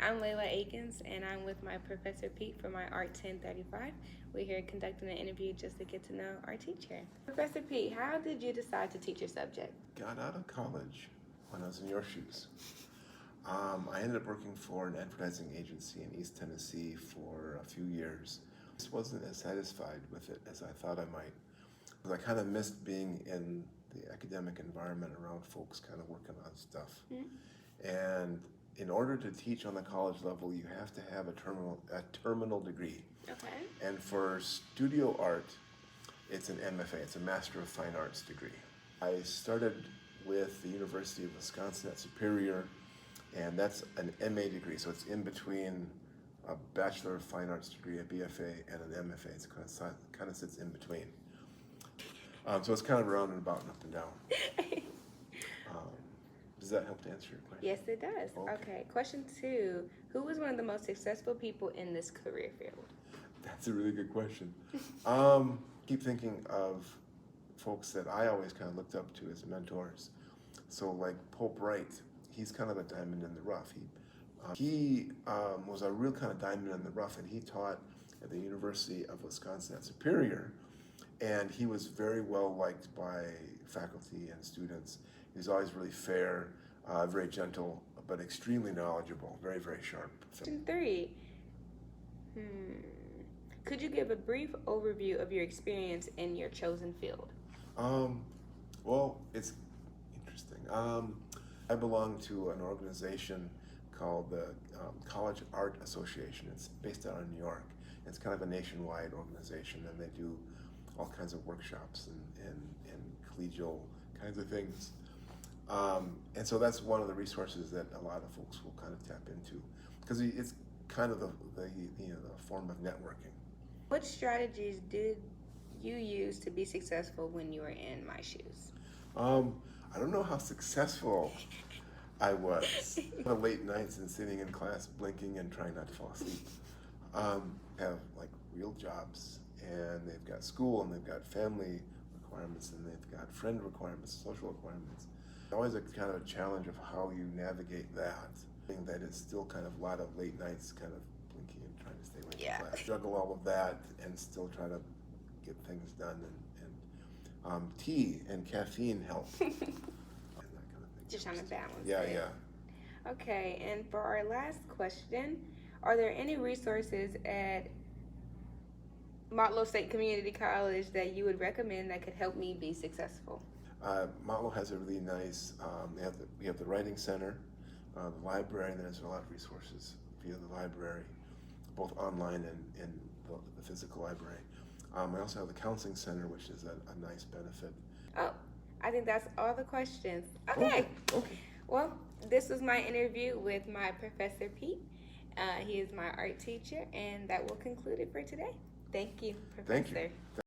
I'm Layla Akins, and I'm with my Professor Pete for my Art 1035. We're here conducting an interview just to get to know our teacher. Professor Pete, how did you decide to teach your subject? Got out of college when I was in your shoes. I ended up working for an advertising agency in East Tennessee for a few years. Just wasn't as satisfied with it as I thought I might. I kind of missed being in the academic environment around folks kind of working on stuff. And in order to teach on the college level, you have to have a terminal degree. Okay. And for studio art, it's an MFA, it's a Master of Fine Arts degree. I started with the University of Wisconsin at Superior, and that's an MA degree, so it's in between a Bachelor of Fine Arts degree, a BFA, and an MFA. It's kind of sits in between. So it's kind of round and about and up and down. Does that help to answer your question? Yes, it does. Okay. Question 2. Who was one of the most successful people in this career field? That's a really good question. Keep thinking of folks that I always kind of looked up to as mentors. So like Pope Wright, he's kind of a diamond in the rough. He was a real kind of diamond in the rough, and he taught at the University of Wisconsin at Superior, and he was very well liked by faculty and students. He was always really fair, very gentle, but extremely knowledgeable, very, very sharp. Question 3. Could you give a brief overview of your experience in your chosen field? Well, it's interesting. I belong to an organization called the College Art Association. It's based out of New York. It's kind of a nationwide organization, and they do all kinds of workshops and collegial kinds of things. And so that's one of the resources that a lot of folks will kind of tap into, because it's kind of the form of networking. What strategies did you use to be successful when you were in my shoes? I don't know how successful I was. The late nights and sitting in class blinking and trying not to fall asleep. Have like real jobs, and they've got school, and they've got family requirements, and they've got friend requirements, social requirements. Always a kind of a challenge of how you navigate that. I think that it's still kind of a lot of late nights kind of blinking and trying to stay awake from class. Juggle all of that and still try to get things done, and tea and caffeine help. And that kind of thing. Just trying to balance Yeah, it. yeah. Okay, and for our last question, are there any resources at Motlow State Community College that you would recommend that could help me be successful? Motlow has a really nice, we have the Writing Center, the library, and there's a lot of resources via the library, both online and in the physical library. I also have the Counseling Center, which is a nice benefit. Oh, I think that's all the questions. Okay. Well, this was my interview with my Professor Pete. He is my art teacher, and that will conclude it for today. Thank you, Professor. Thank you.